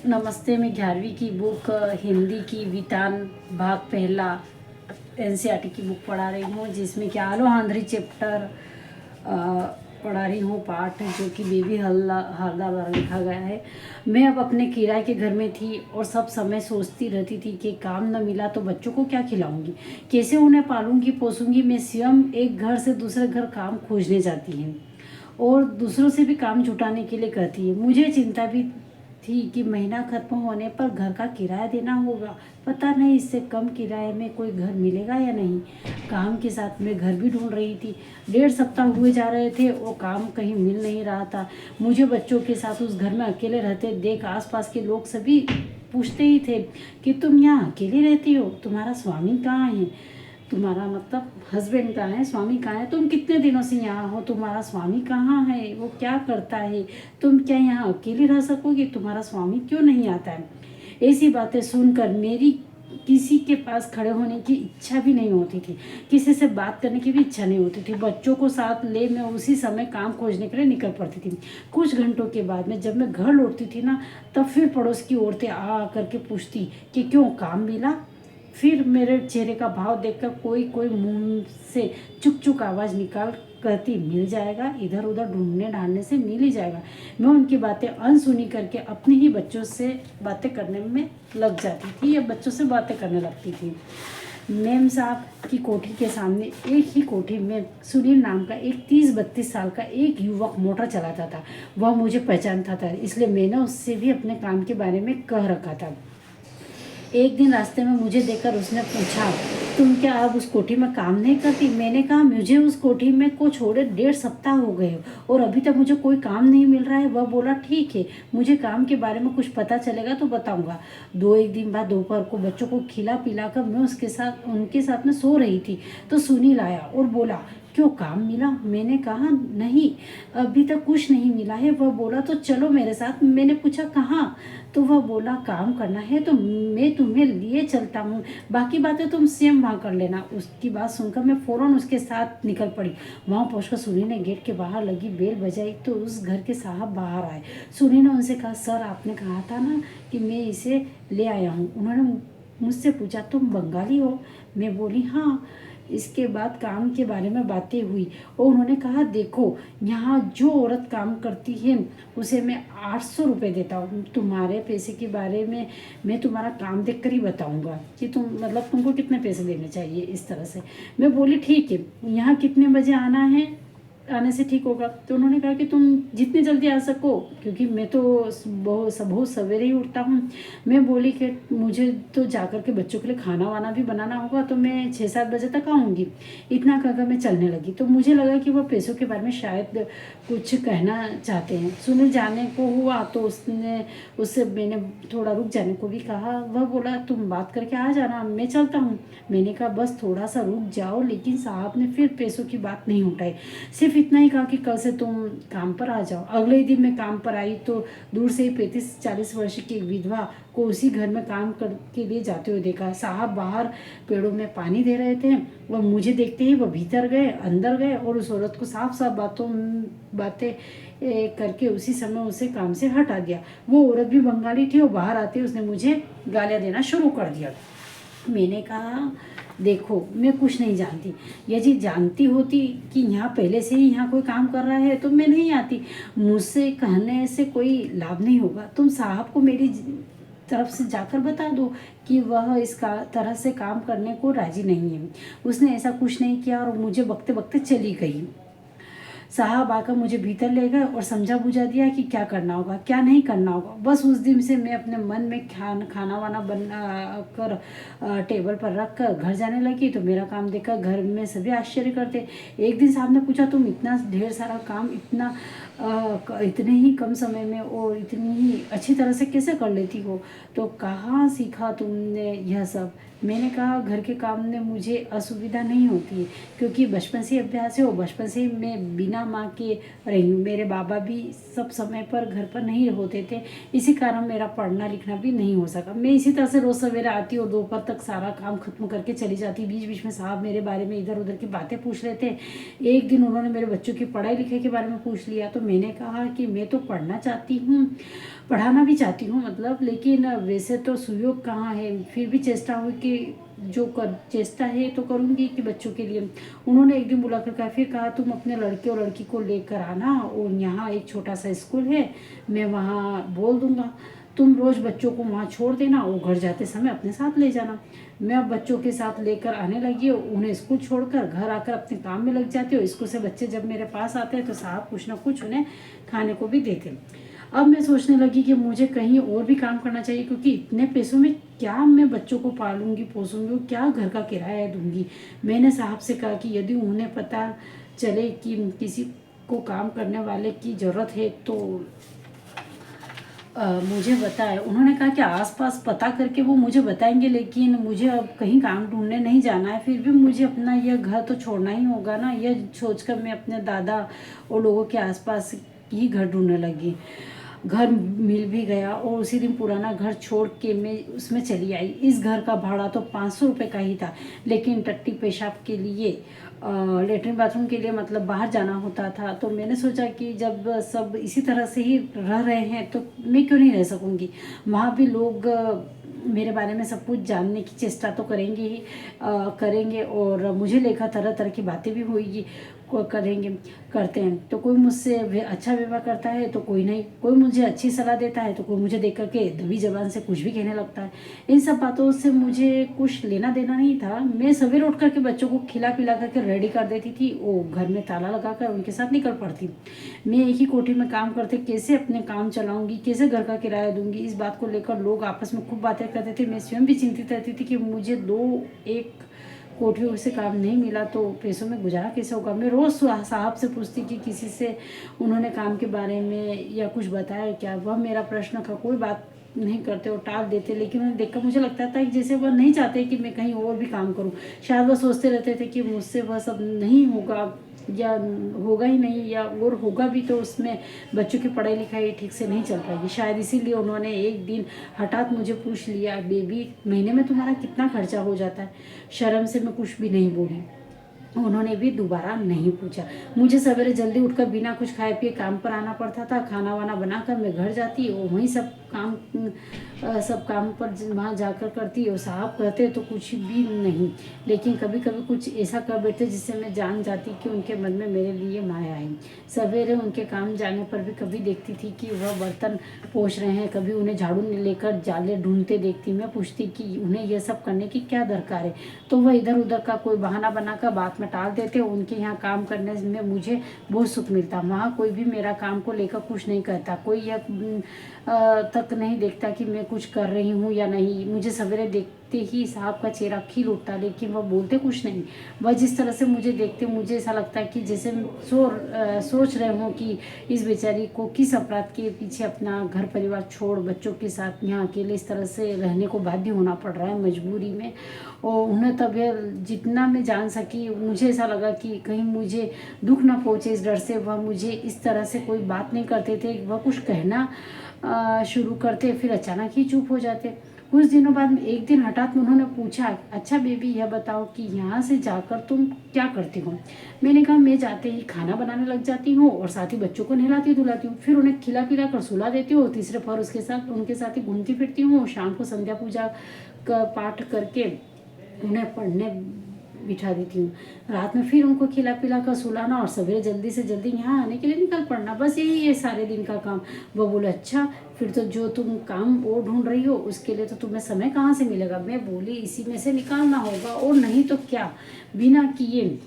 नमस्ते। मैं 11वीं की बुक हिंदी की वितान भाग पहला एनसीईआरटी की बुक पढ़ा रही हूँ, जिसमें कि आलो आंध्री चैप्टर पढ़ा रही हूँ पाठ, जो कि बेबी हालदा द्वारा लिखा गया है। मैं अब अपने किराए के घर में थी और सब समय सोचती रहती थी कि काम न मिला तो बच्चों को क्या खिलाऊंगी, कैसे उन्हें पालूंगी पोसूंगी। मैं स्वयं एक घर से दूसरे घर काम खोजने जाती हूँ और दूसरों से भी काम जुटाने के लिए कहती है। मुझे चिंता भी थी कि महीना खत्म होने पर घर का किराया देना होगा। पता नहीं इससे कम किराए में कोई घर मिलेगा या नहीं। काम के साथ मैं घर भी ढूंढ रही थी। 1.5 सप्ताह हुए जा रहे थे और काम कहीं मिल नहीं रहा था। मुझे बच्चों के साथ उस घर में अकेले रहते देख आसपास के लोग सभी पूछते ही थे कि तुम यहाँ अकेली रहती हो, तुम्हारा स्वामी कहाँ है। तुम्हारा मतलब हस्बैंड कहाँ है, स्वामी कहाँ है, तुम कितने दिनों से यहाँ हो, तुम्हारा स्वामी कहाँ है, वो क्या करता है, तुम क्या यहाँ अकेले रह सकोगे, तुम्हारा स्वामी क्यों नहीं आता है। ऐसी बातें सुनकर मेरी किसी के पास खड़े होने की इच्छा भी नहीं होती थी, किसी से बात करने की भी इच्छा नहीं होती थी। बच्चों को साथ ले मैं उसी समय काम खोजने के लिए निकल पड़ती थी। कुछ घंटों के बाद में जब मैं घर लौटती थी ना, तब फिर पड़ोस की औरतें आ करके पूछती कि क्यों, काम मिला। फिर मेरे चेहरे का भाव देखकर कोई कोई मुंह से चुक चुक आवाज़ निकाल कहती, मिल जाएगा, इधर उधर ढूंढने ढांढने से मिल ही जाएगा। मैं उनकी बातें अनसुनी करके अपने ही बच्चों से बातें करने में लग जाती थी या बच्चों से बातें करने लगती थी। मेम साहब की कोठी के सामने एक ही कोठी में सुनील नाम का एक 30-32 साल का एक युवक मोटर चलाता था। वह मुझे पहचानता था, इसलिए मैंने उससे भी अपने काम के बारे में कह रखा था। एक दिन रास्ते में मुझे देखकर उसने पूछा, तुम क्या अब उस कोठी में काम नहीं करती। मैंने कहा, मुझे उस कोठी में को छोड़े 1.5 सप्ताह हो गए और अभी तक मुझे कोई काम नहीं मिल रहा है। वह बोला, ठीक है, मुझे काम के बारे में कुछ पता चलेगा तो बताऊंगा। 2-1 दिन बाद दोपहर को बच्चों को खिला पिला कर मैं उनके साथ में सो रही थी तो सुनील आया और बोला, क्यों, काम मिला। मैंने कहा, नहीं, अभी तक कुछ नहीं मिला है। वह बोला, तो चलो मेरे साथ। मैंने पूछा, कहाँ। तो वह बोला, काम करना है तो मैं तुम्हें लिए चलता हूँ, बाकी बातें तुम स्वयं वहाँ कर लेना। उसकी बात सुनकर मैं फ़ौरन उसके साथ निकल पड़ी। वहाँ पहुँचकर सुनी ने गेट के बाहर लगी बेल बजाई तो उस घर के साहब बाहर आए। सुनी ने उनसे कहा, सर, आपने कहा था ना कि मैं इसे ले आया हूँ। उन्होंने मुझसे पूछा, तुम बंगाली हो। मैं बोली, हाँ। इसके बाद काम के बारे में बातें हुई और उन्होंने कहा, देखो, यहाँ जो औरत काम करती है उसे मैं 800 रुपये देता हूँ। तुम्हारे पैसे के बारे में मैं तुम्हारा काम देख कर ही बताऊँगा कि तुमको कितने पैसे देने चाहिए। इस तरह से मैं बोली, ठीक है, यहाँ कितने बजे आना है, आने से ठीक होगा। तो उन्होंने कहा कि तुम जितनी जल्दी आ सको, क्योंकि मैं तो बहुत सवेरे ही उठता हूँ। मैं बोली कि मुझे तो जाकर के बच्चों के लिए खाना वाना भी बनाना होगा, तो मैं 6-7 बजे तक आऊँगी। इतना कहकर मैं चलने लगी तो मुझे लगा कि वह पैसों के बारे में शायद कुछ कहना चाहते हैं। सुनील जाने को हुआ तो उससे मैंने थोड़ा रुक जाने को भी कहा। वह बोला, तुम बात करके आ जाना, मैं चलता हूँ। मैंने कहा, बस थोड़ा सा रुक जाओ। लेकिन साहब ने फिर पैसों की बात नहीं उठाई, सिर्फ इतना ही कहा कि कल से तुम काम पर आ जाओ। अगले ही दिन मैं काम पर आई तो दूर से ही 35-40 वर्ष की एक विधवा को उसी घर में काम कर के लिए जाते हुए देखा। साहब बाहर पेड़ों में पानी दे रहे थे। वह मुझे देखते ही वह भीतर गए, अंदर गए और उस औरत को साफ साफ बातें करके उसी समय उसे काम से हटा दिया। वो औरत भी बंगाली थी और बाहर आते उसने मुझे गालियाँ देना शुरू कर दिया। मैंने कहा, देखो, मैं कुछ नहीं जानती। यदि जानती होती कि यहाँ पहले से ही यहाँ कोई काम कर रहा है तो मैं नहीं आती। मुझसे कहने से कोई लाभ नहीं होगा। तुम साहब को मेरी तरफ से जाकर बता दो कि वह इसका तरह से काम करने को राजी नहीं है। उसने ऐसा कुछ नहीं किया और मुझे बकते बकते चली गई। साहब आकर मुझे भीतर ले गए और समझा बुझा दिया कि क्या करना होगा क्या नहीं करना होगा। बस उस दिन से मैं अपने मन में खाना वाना बना कर टेबल पर रख कर घर जाने लगी तो मेरा काम देखकर घर में सभी आश्चर्य करते। एक दिन साहब ने पूछा, तुम इतना ढेर सारा काम इतने ही कम समय में और इतनी ही अच्छी तरह से कैसे कर लेती हो, तो कहाँ सीखा तुमने यह सब। मैंने कहा, घर के काम में मुझे असुविधा नहीं होती है क्योंकि बचपन से अभ्यास है और बचपन से मैं बिना माँ के रही हूँ। मेरे बाबा भी सब समय पर घर पर नहीं होते थे, इसी कारण मेरा पढ़ना लिखना भी नहीं हो सका। मैं इसी तरह से रोज़ सवेरे आती और दोपहर तक सारा काम खत्म करके चली जाती। बीच बीच में साहब मेरे बारे में इधर उधर की बातें पूछ रहे थे। एक दिन उन्होंने मेरे बच्चों की पढ़ाई लिखाई के बारे में पूछ लिया तो मैंने कहा कि मैं तो पढ़ना चाहती हूँ, पढ़ाना भी चाहती हूँ मतलब, लेकिन वैसे तो सुयोग कहाँ है, फिर भी चेष्टा हुई कि जो कर चेष्टा है तो करूँगी कि बच्चों के लिए। उन्होंने एक दिन बुला कर कहा, फिर कहा तुम अपने लड़के और लड़की को लेकर आना, और यहाँ एक छोटा सा स्कूल है, मैं वहाँ बोल दूँगा, तुम रोज़ बच्चों को वहाँ छोड़ देना और घर जाते समय अपने साथ ले जाना। मैं अब बच्चों के साथ लेकर आने लगी हूँ, उन्हें स्कूल छोड़कर घर आकर अपने काम में लग जाती हूँ। स्कूल से बच्चे जब मेरे पास आते हैं तो साहब कुछ ना कुछ उन्हें खाने को भी देते। अब मैं सोचने लगी कि मुझे कहीं और भी काम करना चाहिए, क्योंकि इतने पैसों में क्या मैं बच्चों को पालूंगी पोसूंगी, और क्या घर का किराया दूंगी। मैंने साहब से कहा कि यदि उन्हें पता चले कि किसी को काम करने वाले की ज़रूरत है तो मुझे बताए। उन्होंने कहा कि आसपास पता करके वो मुझे बताएंगे, लेकिन मुझे अब कहीं काम ढूंढने नहीं जाना है, फिर भी मुझे अपना यह घर तो छोड़ना ही होगा ना। यह सोचकर मैं अपने दादा और लोगों के आसपास ही घर ढूंढने लगी। घर मिल भी गया और उसी दिन पुराना घर छोड़ के मैं उसमें चली आई। इस घर का भाड़ा तो 500 रुपये का ही था, लेकिन टट्टी पेशाब के लिए लेटरिन बाथरूम के लिए मतलब बाहर जाना होता था। तो मैंने सोचा कि जब सब इसी तरह से ही रह रहे हैं तो मैं क्यों नहीं रह सकूँगी। वहाँ भी लोग मेरे बारे में सब कुछ जानने की चेष्टा तो करेंगे ही करेंगे, और मुझे लेकर तरह तरह की बातें भी होगी करेंगे करते हैं। तो कोई मुझसे अच्छा व्यवहार करता है तो कोई नहीं, कोई मुझे अच्छी सलाह देता है तो कोई मुझे देख करके दबी जबान से कुछ भी कहने लगता है। इन सब बातों से मुझे कुछ लेना देना नहीं था। मैं सवेरे उठ करके बच्चों को खिला पिला करके रेडी कर देती थी, वो घर में ताला लगा कर उनके साथ निकल पड़ती। मैं एक ही कोठी में काम करते, कैसे अपने काम चलाऊंगी, कैसे घर का किराया दूंगी, इस बात को लेकर लोग आपस में खूब बातें करते थे। मैं स्वयं भी चिंतित रहती थी कि मुझे 2-1 कोठियों से काम नहीं मिला तो पैसों में गुजारा कैसे होगा। मैं रोज़ साहब से पूछती कि किसी से उन्होंने काम के बारे में या कुछ बताया क्या। वह मेरा प्रश्न का कोई बात नहीं करते और टाल देते, लेकिन उन्हें देखकर मुझे लगता था कि जैसे वह नहीं चाहते कि मैं कहीं और भी काम करूं। शायद वह सोचते रहते थे कि मुझसे वह सब नहीं होगा या होगा ही नहीं, या और होगा भी तो उसमें बच्चों की पढ़ाई लिखाई ठीक से नहीं चल पाएगी। शायद इसीलिए उन्होंने एक दिन हठात मुझे पूछ लिया, बेबी महीने में तुम्हारा कितना खर्चा हो जाता है। शर्म से मैं कुछ भी नहीं बोली। उन्होंने भी दोबारा नहीं पूछा। मुझे सवेरे जल्दी उठकर बिना कुछ खाए पिए काम पर आना पड़ता था। खाना वाना बनाकर मैं घर जाती और वहीं सब काम पर वहाँ जाकर करती, और साहब कहते तो कुछ भी नहीं, लेकिन कभी कभी कुछ ऐसा कर बैठते जिससे मैं जान जाती कि उनके मन में मेरे लिए माया है। सवेरे उनके काम जाने पर भी कभी देखती थी कि वह बर्तन पोंछ रहे हैं, कभी उन्हें झाड़ू लेकर जाले ढूंढते देखती। मैं पूछती कि उन्हें यह सब करने की क्या दरकार है, तो वह इधर उधर का कोई बहाना बनाकर बात में टाल देते। उनके यहाँ काम करने में मुझे बहुत सुख मिलता। वहाँ कोई भी मेरा काम को लेकर कुछ नहीं कहता, कोई यह तक नहीं देखता कि मैं कुछ कर रही हूँ या नहीं। मुझे सवेरे देखते ही साहब का चेहरा खिल उठता, लेकिन वह बोलते कुछ नहीं। वह जिस तरह से मुझे देखते मुझे ऐसा लगता है कि जैसे सोच रहे हों कि इस बेचारी को किस अपराध के पीछे अपना घर परिवार छोड़ बच्चों के साथ यहाँ अकेले इस तरह से रहने को बाध्य होना पड़ रहा है मजबूरी में। और उन्हें तब जितना मैं जान सकी मुझे ऐसा लगा कि कहीं मुझे दुख ना पहुँचे, इस डर से वह मुझे इस तरह से कोई बात नहीं करते थे। वह कुछ कहना शुरू करते फिर अचानक ही चुप हो जाते। कुछ दिनों बाद एक दिन हठात उन्होंने पूछा, अच्छा बेबी यह बताओ कि यहाँ से जाकर तुम क्या करती हो। मैंने कहा मैं जाते ही खाना बनाने लग जाती हूँ और साथ ही बच्चों को नहलाती धुलाती हूँ, फिर उन्हें खिला पिला कर सुला देती हूँ। तीसरे पहर उनके साथ ही घूमती फिरती हूँ। शाम को संध्या पूजा का पाठ करके उन्हें पढ़ने बिठा देती हूँ। रात में फिर उनको खिला पिला कर सुलाना और सवेरे जल्दी से जल्दी यहाँ आने के लिए निकल पड़ना। बस यही है सारे दिन का काम। वो बोले अच्छा फिर तो जो तुम काम और ढूंढ रही हो उसके लिए तो तुम्हें समय कहाँ से मिलेगा। मैं बोली इसी में से निकालना होगा, और नहीं तो क्या, बिना किए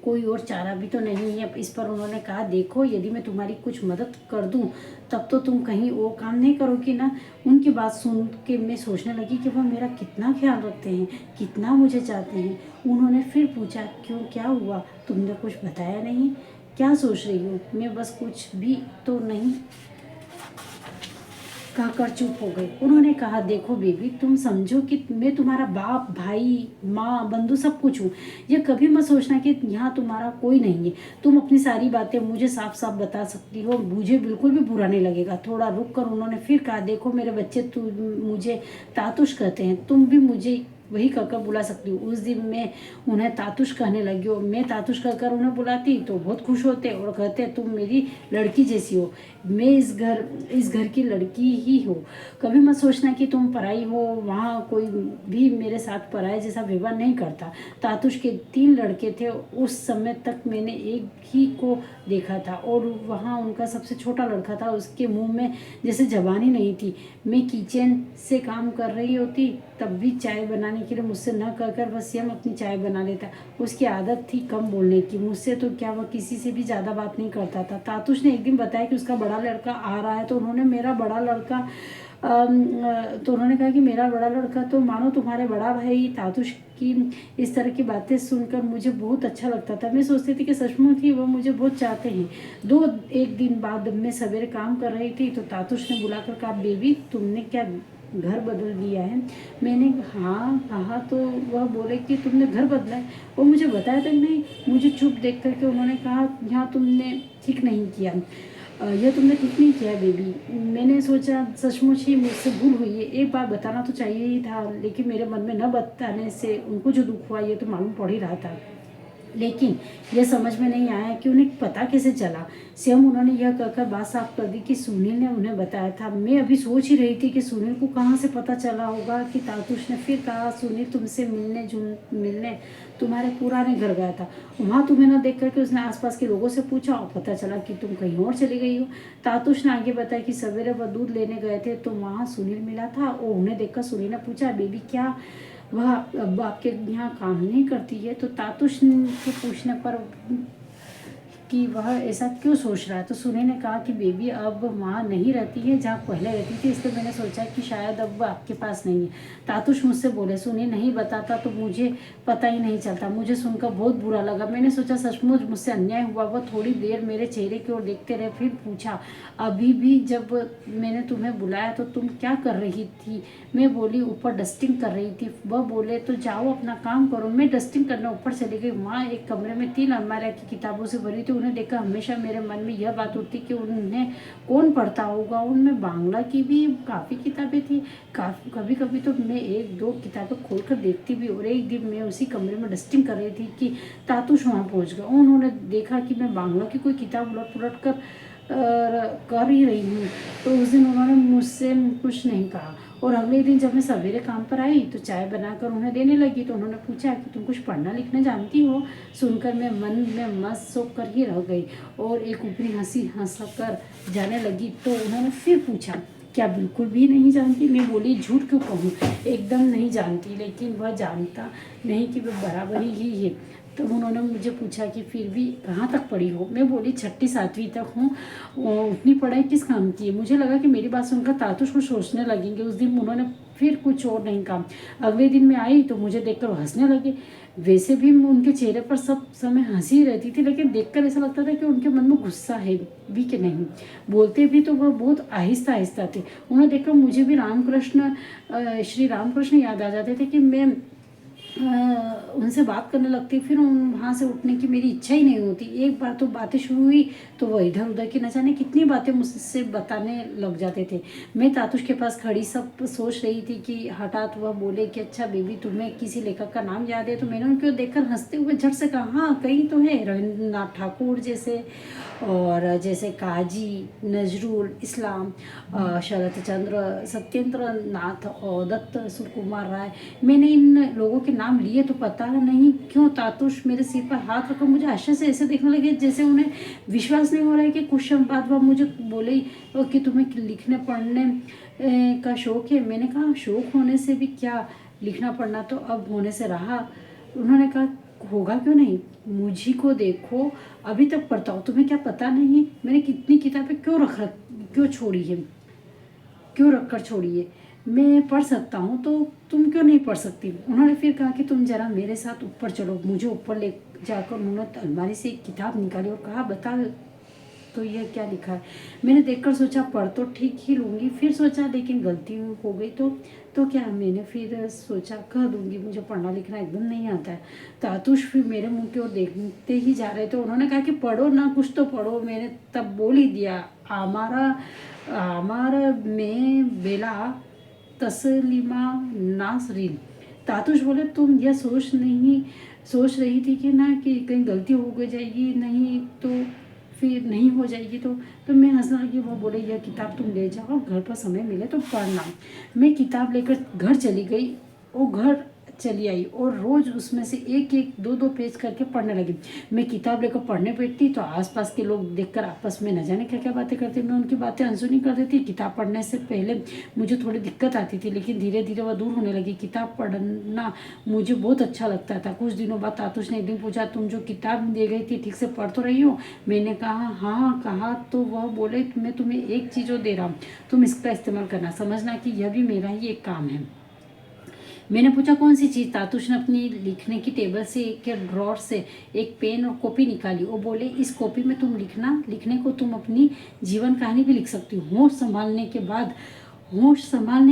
कोई और चारा भी तो नहीं है। इस पर उन्होंने कहा देखो यदि मैं तुम्हारी कुछ मदद कर दूं तब तो तुम कहीं वो काम नहीं करोगी ना। उनकी बात सुन के मैं सोचने लगी कि वह मेरा कितना ख्याल रखते हैं, कितना मुझे चाहते हैं। उन्होंने फिर पूछा क्यों क्या हुआ, तुमने कुछ बताया नहीं, क्या सोच रही हो। मैं बस कुछ भी तो नहीं कहकर चुप हो गई। उन्होंने कहा देखो बेबी तुम समझो कि मैं तुम्हारा बाप भाई माँ बंधु सब कुछ हूँ। ये कभी मत सोचना कि यहाँ तुम्हारा कोई नहीं है। तुम अपनी सारी बातें मुझे साफ साफ बता सकती हो, मुझे बिल्कुल भी बुरा नहीं लगेगा। थोड़ा रुक कर उन्होंने फिर कहा देखो मेरे बच्चे मुझे तातुश कहते हैं, तुम भी मुझे वही कहकर बुला सकती हूँ। उस दिन मैं उन्हें तातुश कहने लगी और मैं तातुश कहकर उन्हें बुलाती तो बहुत खुश होते और कहते तुम मेरी लड़की जैसी हो, मैं इस घर की लड़की ही हो, कभी मत सोचना कि तुम पराई हो। वहाँ कोई भी मेरे साथ पराये जैसा व्यवहार नहीं करता। तातुश के 3 लड़के थे, उस समय तक मैंने एक ही को देखा था और वहाँ उनका सबसे छोटा लड़का था, उसके मुंह में जैसे जबान ही नहीं थी। मैं किचन से काम कर रही होती तब भी चाय बनाने के लिए मुझसे न कहकर वह स्वयं अपनी चाय बना लेता। उसकी आदत थी कम बोलने की, मुझसे तो क्या वह किसी से भी ज़्यादा बात नहीं करता था। तातुश ने एक दिन बताया कि उसका बड़ा लड़का आ रहा है तो उन्होंने कहा कि मेरा बड़ा लड़का तो मानो तुम्हारे बड़ा भाई। तातुश की इस तरह की बातें सुनकर मुझे बहुत अच्छा लगता था। मैं सोचती थी कि सचमुच ही वह मुझे बहुत चाहते हैं। एक दिन बाद मैं सवेरे काम कर रही थी तो तातुश ने बुलाकर कहा, बेबी तुमने क्या घर बदल दिया है? मैंने हाँ कहा तो वह बोले कि तुमने घर बदला है और मुझे बताया तक नहीं। मुझे चुप देख करके उन्होंने कहा, यहाँ तुमने ठीक नहीं किया, यह तुमने ठीक नहीं किया बेबी। मैंने सोचा सचमुच ही मुझसे भूल हुई है, एक बार बताना तो चाहिए ही था, लेकिन मेरे मन में न बताने से उनको जो दुख हुआ ये तो मालूम पड़ ही रहा था। लेकिन यह समझ में नहीं आया कि उन्हें पता कैसे चला। स्वयं उन्होंने यह कहकर बात साफ कर दी कि सुनील ने उन्हें बताया था। मैं अभी सोच ही रही थी कि सुनील को कहाँ से पता चला होगा कि तातुश ने फिर कहा, सुनील तुमसे मिलने तुम्हारे पुराने घर गया था, वहाँ तुम्हें न देख करके उसने आसपास के लोगों से पूछा और पता चला कि तुम कहीं और चली गई हो। तातुश ने आगे बताया कि सवेरे वह दूध लेने गए थे तो वहाँ सुनील मिला था और उन्हें देखकर सुनील ने पूछा, बेबी क्या वह अब आपके यहाँ काम नहीं करती है? तो तातुश के पूछने पर कि वह ऐसा क्यों सोच रहा है तो सुनी ने कहा कि बेबी अब वहाँ नहीं रहती है जहाँ पहले रहती थी, इसलिए मैंने सोचा कि शायद अब वह आपके पास नहीं है। तातुश मुझसे बोले, सुनी नहीं बताता तो मुझे पता ही नहीं चलता। मुझे सुनकर बहुत बुरा लगा। मैंने सोचा सचमुच मुझसे अन्याय हुआ। वह थोड़ी देर मेरे चेहरे की ओर देखते रहे, फिर पूछा, अभी भी जब मैंने तुम्हें बुलाया तो तुम क्या कर रही थी? मैं बोली, ऊपर डस्टिंग कर रही थी। वह बोले, तो जाओ अपना काम करो। मैं डस्टिंग करने ऊपर चली गई। वहाँ एक कमरे में 3 अलमारियाँ की किताबों से भरी थी। उन्हें देखकर हमेशा मेरे मन में यह बात उठती कि उन्हें कौन पढ़ता होगा। उनमें बांग्ला की भी काफ़ी किताबें थी। कभी कभी तो मैं 1-2 किताबें खोल कर देखती भी। और एक दिन मैं उसी कमरे में डस्टिंग कर रही थी कि तातुश वहाँ पहुँच गया। उन्होंने देखा कि मैं बांग्ला की कोई किताब उलट पुलट कर ही रही हूँ। तो उस दिन उन्होंने मुझसे कुछ नहीं कहा और अगले दिन जब मैं सवेरे काम पर आई तो चाय बनाकर उन्हें देने लगी तो उन्होंने पूछा कि तुम कुछ पढ़ना लिखना जानती हो? सुनकर मैं मन में मस्त सोच कर ही रह गई और एक ऊपरी हंसी हंस कर जाने लगी। तो उन्होंने फिर पूछा, क्या बिल्कुल भी नहीं जानती? मैं बोली, झूठ क्यों कहूँ, एकदम नहीं जानती। लेकिन वह जानता नहीं कि वह बराबरी ही है। तब उन्होंने मुझे पूछा कि फिर भी कहाँ तक पढ़ी हो? मैं बोली, 6ठी 7वीं तक हूँ। उतनी पढ़ाई किस काम की है? मुझे लगा कि मेरी बात सुनकर तातुश कुछ सोचने लगेंगे। उस दिन उन्होंने फिर कुछ और नहीं कहा। अगले दिन मैं आई तो मुझे देखकर हंसने लगे। वैसे भी उनके चेहरे पर सब समय हंसी रहती थी, लेकिन देखकर ऐसा लगता था कि उनके मन में गुस्सा है भी कि नहीं। बोलते भी तो वह बहुत आहिस्ता आहिस्ता थे। उन्हें देखकर मुझे भी श्री रामकृष्ण याद आ जाते थे कि मैं उनसे बात करने लगती। फिर वहाँ से उठने की मेरी इच्छा ही नहीं होती। एक बार तो बातें शुरू हुई तो वह इधर उधर की न जाने कितनी बातें मुझसे बताने लग जाते थे। मैं तातुश के पास खड़ी सब सोच रही थी कि हठात वह बोले कि अच्छा बेबी तुम्हें किसी लेखक का नाम याद है? तो मैंने उनको देखकर हंसते हुए झट से कहा, हाँ कई तो है, रविन्द्रनाथ ठाकुर जैसे, और जैसे काजी नजरुल इस्लाम, शरत चंद्र, सत्येंद्र नाथ और दत्त सुकुमार राय। मैंने इन लोगों के नाम लिए तो पता नहीं क्यों तातुश मेरे सिर पर हाथ रखकर मुझे आश्चर्य से ऐसे देखने लगे जैसे उन्हें विश्वास नहीं हो रहा है कि कुछ समय बाद वह मुझे बोले कि तुम्हें लिखने पढ़ने का शौक है? मैंने कहा, शौक होने से भी क्या, लिखना पढ़ना तो अब होने से रहा। उन्होंने कहा, होगा क्यों नहीं, मुझी को देखो अभी तक पढ़ता हूँ, तुम्हें क्या पता नहीं मैंने कितनी किताबें क्यों छोड़ी है, क्यों रख कर छोड़ी है? मैं पढ़ सकता हूँ तो तुम क्यों नहीं पढ़ सकती? उन्होंने फिर कहा कि तुम जरा मेरे साथ ऊपर चलो। मुझे ऊपर ले जाकर उन्होंने अलमारी से एक किताब निकाली और कहा, बता तो यह क्या लिखा है? मैंने देखकर सोचा पढ़ तो ठीक ही लूँगी, फिर सोचा लेकिन गलती हो गई तो क्या? मैंने फिर सोचा कह दूँगी, मुझे पढ़ना लिखना एकदम नहीं आता है। तातुश फिर मेरे मुंह की ओर देखते ही जा रहे थे। उन्होंने कहा कि पढ़ो ना, कुछ तो पढ़ो। मैंने तब बोल ही दिया, आमार में बेला तस्लीमा नासरीन। तातुश बोले तुम यह सोच रही थी कि ना कि कहीं गलती हो गई जाएगी, नहीं तो फिर नहीं हो जाएगी तो मैं हंसने लगी। वो बोले यह किताब तुम ले जाओ, घर पर समय मिले तो पढ़ना। मैं किताब लेकर घर चली गई और घर चली आई और रोज़ उसमें से एक एक दो दो पेज करके पढ़ने लगी। मैं किताब लेकर पढ़ने बैठती तो आसपास के लोग देखकर आपस में न जाने क्या क्या बातें करते। मैं उनकी बातें अनसुनी कर देती। किताब पढ़ने से पहले मुझे थोड़ी दिक्कत आती थी, लेकिन धीरे धीरे वह दूर होने लगी। किताब पढ़ना मुझे बहुत अच्छा लगता था। कुछ दिनों बाद तातुश ने एक दिन पूछा, तुम जो किताब दे गई थी ठीक से पढ़ तो रही हो? मैंने कहा हाँ। कहा तो वह बोले, मैं तुम्हें एक चीज़ और दे रहा हूँ, तुम इसका इस्तेमाल करना, समझना कि यह भी मेरा ही एक काम है। मैंने पूछा कौन सी चीज़? तातुश ने अपनी लिखने की टेबल से के ड्रॉर से एक पेन और कॉपी निकाली और बोले, इस कॉपी में तुम लिखने को तुम अपनी जीवन कहानी भी लिख सकती हो। होश संभालने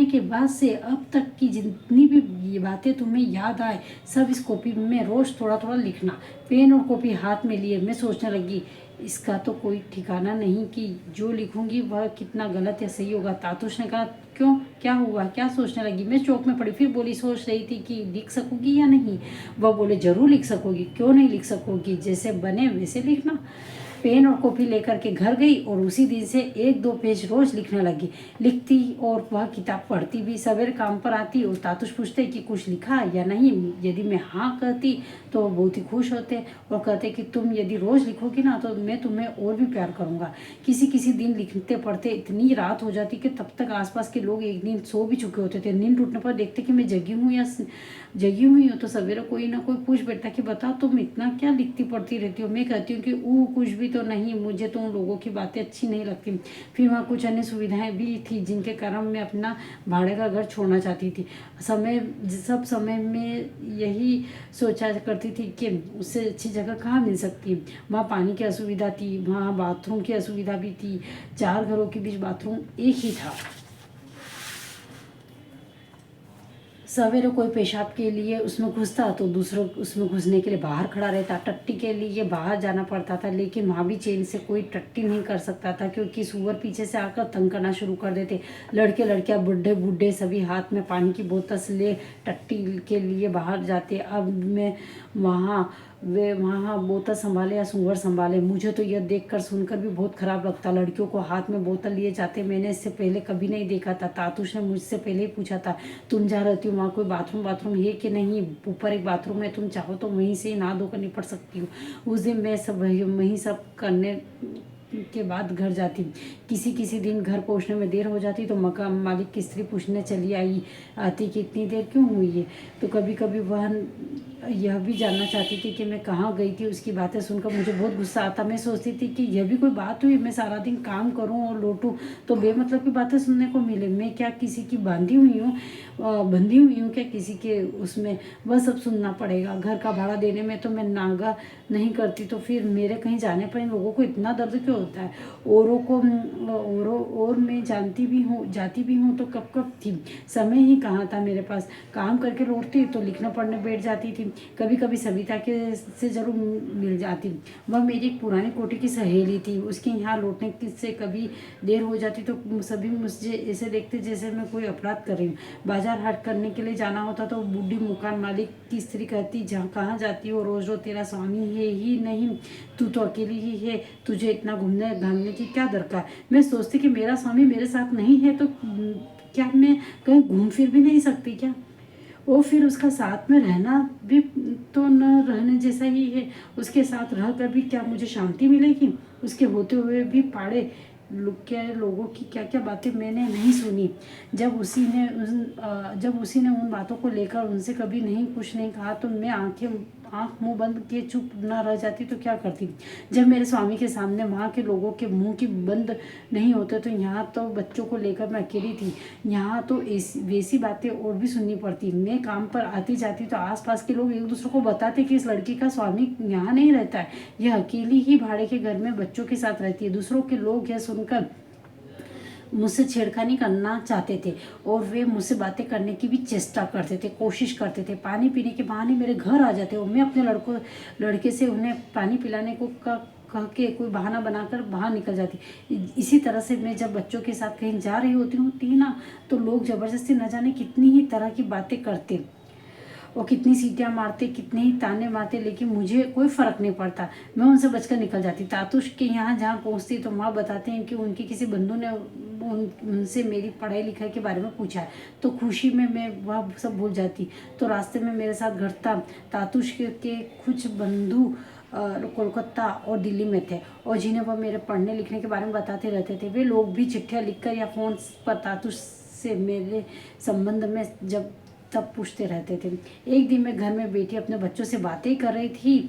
के बाद से अब तक की जितनी भी बातें तुम्हें याद आए सब इस कॉपी में रोज थोड़ा थोड़ा लिखना। पेन और कॉपी हाथ में लिए मैं सोचने लगी, इसका तो कोई ठिकाना नहीं कि जो लिखूंगी वह कितना गलत या सही होगा। तातुश ने कहा, क्यों, क्या हुआ, क्या सोचने लगी? मैं चौक में पड़ी, फिर बोली, सोच रही थी कि लिख सकोगी या नहीं। वह बोले, जरूर लिख सकोगी, क्यों नहीं लिख सकोगी, जैसे बने वैसे लिखना। पेन और कॉपी लेकर के घर गई और उसी दिन से एक दो पेज रोज लिखने लगी। लिखती और वह किताब पढ़ती भी। सवेरे काम पर आती और तातुश पूछते कि कुछ लिखा या नहीं। यदि मैं हाँ कहती तो वो बहुत ही खुश होते और कहते कि तुम यदि रोज लिखोगी ना तो मैं तुम्हें और भी प्यार करूँगा। किसी किसी दिन लिखते पढ़ते इतनी रात हो जाती कि तब तक आसपास के लोग एक दिन सो भी चुके होते थे। नींद टूटने पर देखते कि मैं जगी हुई हूँ तो सवेरे कोई ना कोई पूछ बैठता कि बताओ तुम इतना क्या लिखती पढ़ती रहती हो। मैं कहती हूँ कि कुछ भी तो नहीं, मुझे तो उन लोगों की बातें अच्छी नहीं लगती। फिर वहाँ कुछ अन्य सुविधाएं भी थी जिनके कारण मैं अपना भाड़े का घर छोड़ना चाहती थी। सब समय में यही सोचा करती थी कि उससे अच्छी जगह कहाँ मिल सकती है। वहाँ पानी की असुविधा थी, वहाँ बाथरूम की असुविधा भी थी। 4 घरों के बीच बाथरूम एक ही था। सवेरे कोई पेशाब के लिए उसमें घुसता तो दूसरों उसमें घुसने के लिए बाहर खड़ा रहता। टट्टी के लिए बाहर जाना पड़ता था, लेकिन वहाँ भी चैन से कोई टट्टी नहीं कर सकता था क्योंकि सुअर पीछे से आकर तंग करना शुरू कर देते। लड़के लड़कियाँ बुढ़े बूढ़े सभी हाथ में पानी की बोतल ले टट्टी के लिए बाहर जाते। अब मैं वहाँ बोतल संभाले या सुअर संभाले, मुझे तो यह देखकर सुनकर भी बहुत खराब लगता। लड़कियों को हाथ में बोतल लिए जाते मैंने इससे पहले कभी नहीं देखा था। तातुश ने मुझसे पहले ही पूछा था, तुम जहाँ रहती हो वहाँ कोई बाथरूम है कि नहीं? ऊपर एक बाथरूम है, तुम चाहो तो वहीं से ही नहा धोकर निपट सकती हो। उस दिन मैं वहीं सब करने के बाद घर जाती। किसी किसी दिन घर पहुंचने में देर हो जाती तो मकान मालिक की स्त्री पूछने चली आती कि इतनी देर क्यों हुई है। तो कभी कभी वह यह भी जानना चाहती थी कि मैं कहाँ गई थी। उसकी बातें सुनकर मुझे बहुत गुस्सा आता। मैं सोचती थी कि यह भी कोई बात हुई, मैं सारा दिन काम करूं और लौटूं तो बेमतलब की बातें सुनने को मिले। मैं क्या किसी की बंधी हुई हूँ क्या किसी के उसमें? वह सब सुनना पड़ेगा। घर का भाड़ा देने में तो मैं नागा नहीं करती तो फिर मेरे कहीं जाने पर इन लोगों को इतना दर्द क्यों होता है? और मैं जाती भी हूँ तो कब थी, समय ही कहाँ था मेरे पास। काम करके लौटती तो लिखना पढ़ने बैठ जाती थी। कभी कभी सविता के से जरूर मिल जाती। वह मेरी एक पुरानी कोठी की सहेली थी। उसके यहाँ लौटने से कभी देर हो जाती तो सभी मुझे ऐसे देखते जैसे मैं कोई अपराध कर रही हूँ। बाजार हाट करने के लिए जाना होता तो बूढ़ी मकान मालिक की स्त्री कहती, जहाँ कहाँ जाती हो, रोज रोज तेरा स्वामी है ही नहीं, तू तो अकेली ही है, तुझे इतना घूमने घामने की क्या दरकार? मैं सोचती कि मेरा स्वामी मेरे साथ नहीं है तो क्या मैं कहीं घूम फिर भी नहीं सकती क्या? वो फिर उसका साथ में रहना भी तो न रहने जैसा ही है। उसके साथ रह कर भी क्या मुझे शांति मिलेगी? उसके होते हुए भी पाड़े लोगों की क्या क्या बातें मैंने नहीं सुनी। जब उसी ने उन बातों को लेकर उनसे कभी कुछ नहीं कहा तो मैं आंख मुंह बंद किए चुप ना रह जाती तो क्या करती? जब मेरे स्वामी के सामने वहाँ के लोगों के मुंह की बंद नहीं होते तो यहाँ तो बच्चों को लेकर मैं अकेली थी। यहाँ तो वैसी बातें और भी सुननी पड़ती। मैं काम पर आती जाती तो आसपास के लोग एक दूसरे को बताते कि इस लड़की का स्वामी यहाँ नहीं रहता है, यह अकेली ही भाड़े के घर में बच्चों के साथ रहती है। दूसरों के लोग यह सुनकर मुझसे छेड़खानी करना चाहते थे और वे मुझसे बातें करने की भी चेष्टा करते थे, कोशिश करते थे। पानी पीने के बहाने मेरे घर आ जाते और मैं अपने लड़के से उन्हें पानी पिलाने को कह के कोई बहाना बनाकर बाहर निकल जाती। इसी तरह से मैं जब बच्चों के साथ कहीं जा रही होती ना तो लोग ज़बरदस्ती न जाने कितनी ही तरह की बातें करते। वो कितनी सीटियाँ मारते, कितने ही ताने मारते, लेकिन मुझे कोई फ़र्क नहीं पड़ता। मैं उनसे बचकर निकल जाती। तातुश के यहाँ जहाँ पहुँचती तो माँ बताते हैं कि उनके किसी बंधु ने उनसे मेरी पढ़ाई लिखाई के बारे में पूछा है, तो खुशी में मैं वह सब भूल जाती। तो रास्ते में मेरे साथ घटता, तातुश के कुछ बंधु कोलकाता और दिल्ली में थे, और जिन्हें वह मेरे पढ़ने लिखने के बारे में बताते रहते थे। वे लोग भी चिट्ठियाँ लिखकर या फ़ोन पर तातुश से मेरे संबंध में जब तब पूछते रहते थे। एक दिन मैं घर में बैठी अपने बच्चों से बातें कर रही थी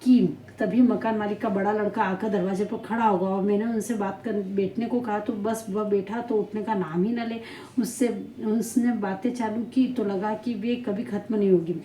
कि तभी मकान मालिक का बड़ा लड़का आकर दरवाजे पर खड़ा होगा, और मैंने उनसे बात कर बैठने को कहा तो बस वह बैठा तो उठने का नाम ही न ले। उसने बातें चालू की तो लगा कि वे कभी ख़त्म नहीं होगी।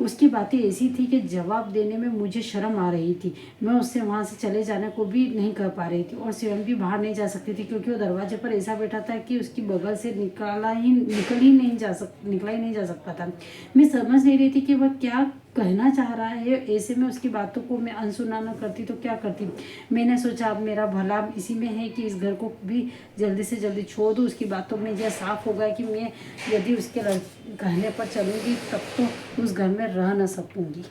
उसकी बातें ऐसी थी कि जवाब देने में मुझे शर्म आ रही थी। मैं उससे वहाँ से चले जाने को भी नहीं कर पा रही थी, और स्वयं भी बाहर नहीं जा सकती थी, क्योंकि वो दरवाजे पर ऐसा बैठा था कि उसकी बगल से निकला ही नहीं जा सकता था। मैं समझ नहीं रही थी कि वह क्या कहना चाह रहा है। ऐसे में उसकी बातों को मैं अनसुना न करती तो क्या करती। मैंने सोचा अब मेरा भला इसी में है कि इस घर को भी जल्दी से जल्दी छोड़ दूँ। उसकी बातों में यह साफ हो गया कि मैं यदि उसके कहने पर चलूँगी तब तो उस घर में रह न सकूँगी।